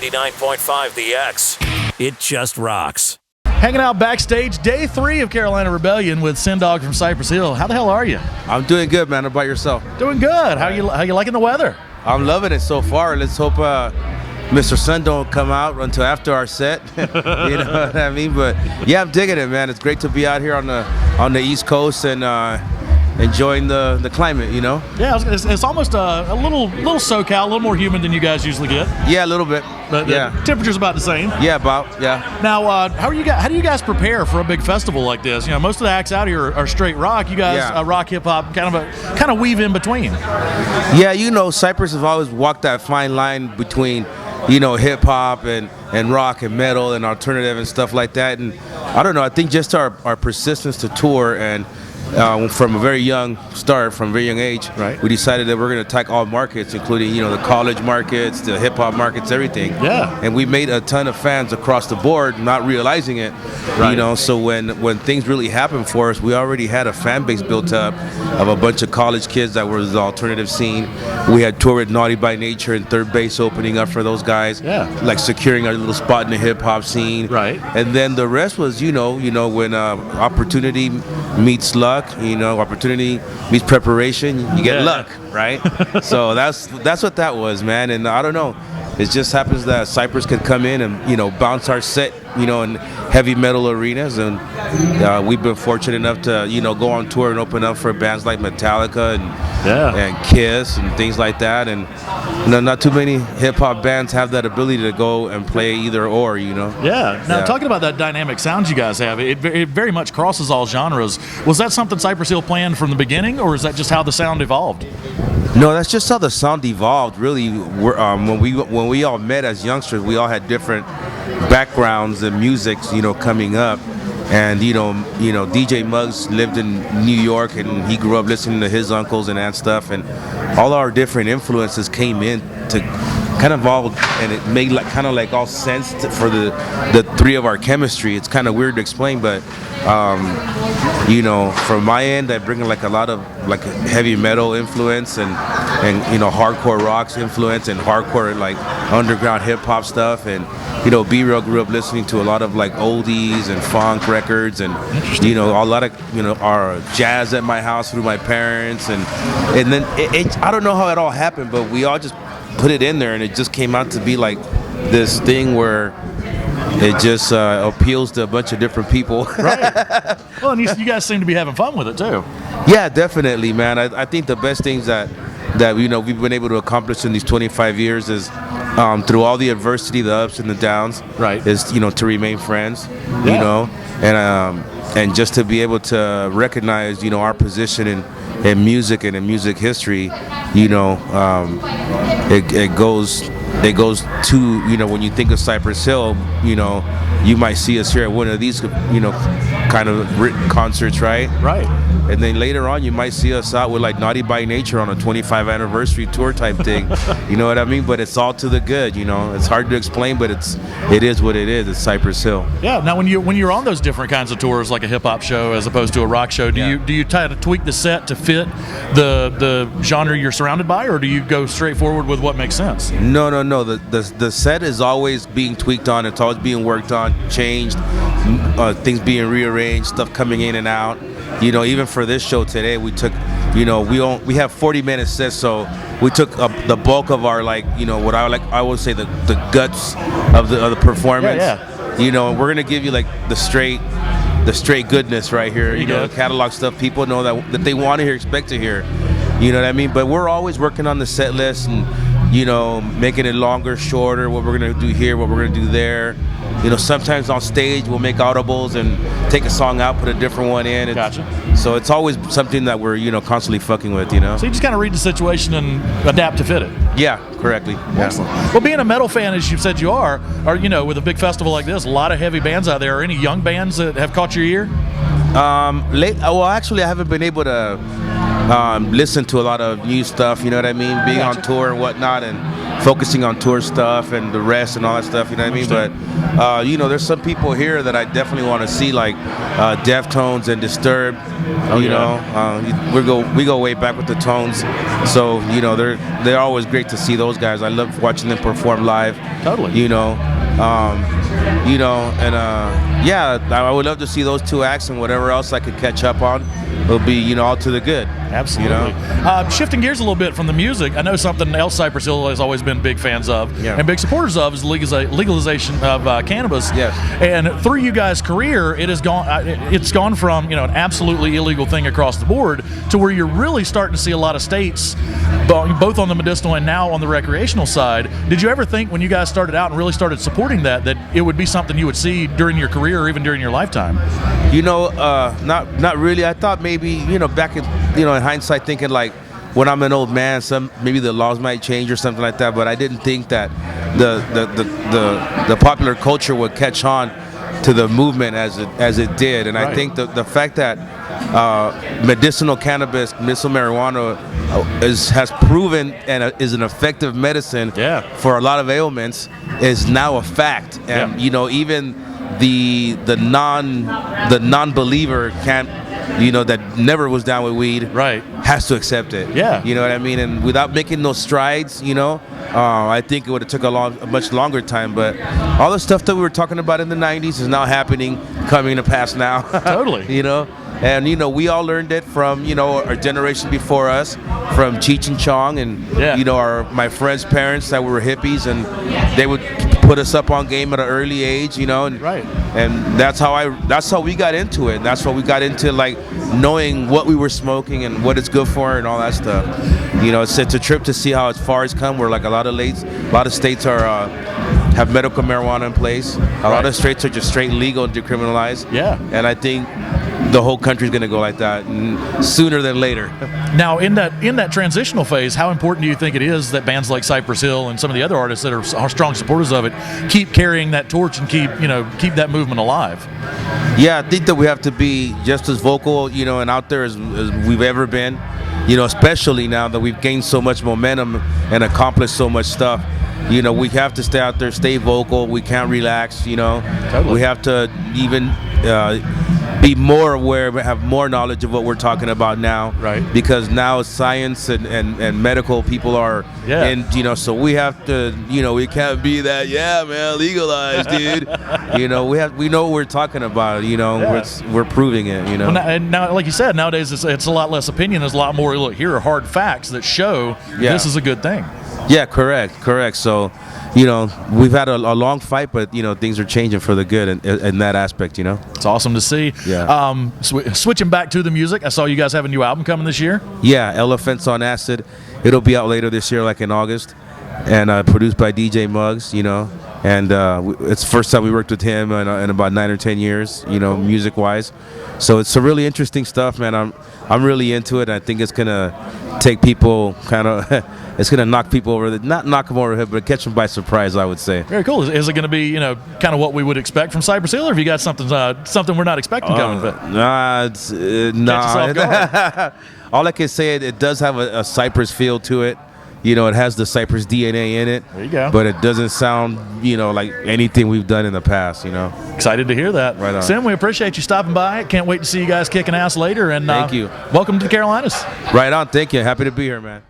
99.5 The X. It just rocks. Hanging out backstage, day 3 of Carolina Rebellion with Sendog from Cypress Hill. How the hell are you? I'm doing good, man. How about yourself? Doing good. How you liking the weather? I'm loving it so far. Let's hope Mr. Sun don't come out until after our set. You know what I mean? But yeah, I'm digging it, man. It's great to be out here on the East Coast and enjoying the climate, you know? Yeah, it's almost a little SoCal, a little more humid than you guys usually get. Yeah, a little bit. But yeah, the temperature's about the same. Yeah, Now, how do you guys prepare for a big festival like this? You know, most of the acts out here are straight rock. You guys rock, hip hop, kind of weave in between. Yeah, you know, Cypress has always walked that fine line between, you know, hip hop and rock and metal and alternative and stuff like that. And I don't know, I think just our persistence to tour and from a very young age, right, we decided that we're going to attack all markets, including, you know, the college markets, the hip hop markets, everything. Yeah. And we made a ton of fans across the board, not realizing it. Right. You know, so when things really happened for us, we already had a fan base built up of a bunch of college kids that were the alternative scene. We had toured with Naughty by Nature and Third Base opening up for those guys. Yeah. Like securing our little spot in the hip hop scene. Right. And then the rest was, you know, when opportunity meets luck. You know, opportunity meets preparation. You get luck, right? So that's what that was, man. And I don't know. It just happens that Cypress could come in and, you know, bounce our set, you know, in heavy metal arenas, and we've been fortunate enough to, you know, go on tour and open up for bands like Metallica and Kiss and things like that. And you know, not too many hip hop bands have that ability to go and play either or, you know. Yeah. Now, talking about that dynamic sound you guys have, it very much crosses all genres. Was that something Cypress Hill planned from the beginning, or is that just how the sound evolved? No, that's just how the sound evolved. Really, when we all met as youngsters, we all had different backgrounds and musics, you know, coming up. And you know, DJ Muggs lived in New York, and he grew up listening to his uncles and that stuff, and all our different influences came in to kind of all, and it made kind of all sense for the three of our chemistry. It's kind of weird to explain, but you know, from my end, I bring a lot of heavy metal influence and you know, hardcore rocks influence and hardcore underground hip hop stuff. And you know, B-Real grew up listening to a lot of oldies and funk records, and you know, a lot of, you know, our jazz at my house through my parents, and then I don't know how it all happened, but we all just put it in there, and it just came out to be like this thing where it just appeals to a bunch of different people. Right. Well, and you guys seem to be having fun with it too. Yeah, definitely, man. I think the best things that you know, we've been able to accomplish in these 25 years is through all the adversity, the ups and the downs, right, is, you know, to remain friends, you know, and just to be able to recognize, you know, our position in music and in music history. You know, it goes to, you know, when you think of Cypress Hill, you know, you might see us here at one of these, you know, kind of written concerts, right? Right. And then later on, you might see us out with Naughty by Nature on a 25th anniversary tour type thing. You know what I mean? But it's all to the good, you know. It's hard to explain, but it is what it is. It's Cypress Hill. Yeah. Now, when you're on those different kinds of tours, like a hip hop show as opposed to a rock show, do you try to tweak the set to fit the genre you're surrounded by, or do you go straight forward with what makes sense? No. The set is always being tweaked on. It's always being worked on, changed, things being rearranged, stuff coming in and out. You know, even for this show today, we took, you know, we have 40-minute sets, so we took the bulk of our, you know, what I would say the guts of the performance. Yeah. You know, and we're gonna give you the straight goodness right here. You know, the catalog stuff people know that they want to hear, expect to hear. You know what I mean? But we're always working on the set list and, you know, making it longer, shorter, what we're gonna do here, what we're gonna do there. You know, sometimes on stage we'll make audibles and take a song out, put a different one in. Gotcha. So it's always something that we're, you know, constantly fucking with, you know. So you just kind of read the situation and adapt to fit it. Yeah, correctly. Yeah. Excellent. Well, being a metal fan, as you've said you are, you know, with a big festival like this, a lot of heavy bands out there. Are any young bands that have caught your ear? Well, actually, I haven't been able to listen to a lot of new stuff. You know what I mean? Being on tour and whatnot, and focusing on tour stuff and the rest and all that stuff. You know what I mean? But you know, there's some people here that I definitely want to see, like Deftones and Disturbed. You know, we go way back with the Tones, so you know they're always great to see those guys. I love watching them perform live. Totally. You know, and yeah, I would love to see those two acts and whatever else I could catch up on. It'll be, you know, all to the good. Absolutely. You know? Shifting gears a little bit from the music, I know something else Cypress Hill has always been big fans of and big supporters of is legalization of cannabis. Yes. And through you guys' career, it has gone. It's gone from, you know, an absolutely illegal thing across the board to where you're really starting to see a lot of states, both on the medicinal and now on the recreational side. Did you ever think when you guys started out and really started supporting that it would be something you would see during your career or even during your lifetime? You know, not really. I thought maybe, you know, back in, you know, in hindsight, thinking like when I'm an old man, maybe the laws might change or something like that. But I didn't think that the popular culture would catch on to the movement as it did. And I think the fact that medicinal cannabis, medicinal marijuana has proven and is an effective medicine for a lot of ailments is now a fact. And you know, even the non-believer can't, you know, that never was down with weed, has to accept it. You know what I mean? And without making those strides, you know, I think it would have took a much longer time. But all the stuff that we were talking about in the 90s is now happening, coming to pass now. Totally. You know? And, you know, we all learned it from, you know, our generation before us, from Cheech and Chong and, you know, my friends' parents that were hippies, and they would put us up on game at an early age, you know, and that's how we got into it. And that's what we got into, like, knowing what we were smoking and what it's good for and all that stuff. You know, it's a trip to see how far it's come. Where, like, a lot of states are have medical marijuana in place. A lot of states are just straight legal and decriminalized. And I think the whole country's going to go like that sooner than later. Now, in that transitional phase, how important do you think it is that bands like Cypress Hill and some of the other artists that are strong supporters of it keep carrying that torch and keep that movement alive? Yeah, I think that we have to be just as vocal, you know, and out there as we've ever been, you know, especially now that we've gained so much momentum and accomplished so much stuff. You know, we have to stay out there, stay vocal. We can't relax, you know. We have to even be more aware, have more knowledge of what we're talking about now. Because now science and medical people are in, you know, so we have to, you know, we can't be that, man, legalized, dude. You know, we know what we're talking about, you know, we're proving it, you know. Well, and now, like you said, nowadays it's a lot less opinion. There's a lot more, look, here are hard facts that show this is a good thing. Yeah, correct. So, you know, we've had a long fight, but, you know, things are changing for the good in that aspect, you know. It's awesome to see. Switching back to the music, I saw you guys have a new album coming this year. Yeah, Elephants on Acid. It'll be out later this year, like in August, and produced by DJ Muggs, you know. And it's the first time we worked with him in about 9 or 10 years, you know, music-wise. So it's some really interesting stuff, man. I'm really into it. I think it's gonna take people kind of. It's going to knock people over, not knock them over the head, but catch them by surprise, I would say. Very cool. Is it going to be, you know, kind of what we would expect from Cypress Hill, or have you got something we're not expecting coming? Nah. All I can say, it does have a Cypress feel to it. You know, it has the Cypress DNA in it. There you go. But it doesn't sound, you know, like anything we've done in the past, you know. Excited to hear that. Right on. Sim, we appreciate you stopping by. Can't wait to see you guys kicking ass later. And thank you. Welcome to the Carolinas. Right on. Thank you. Happy to be here, man.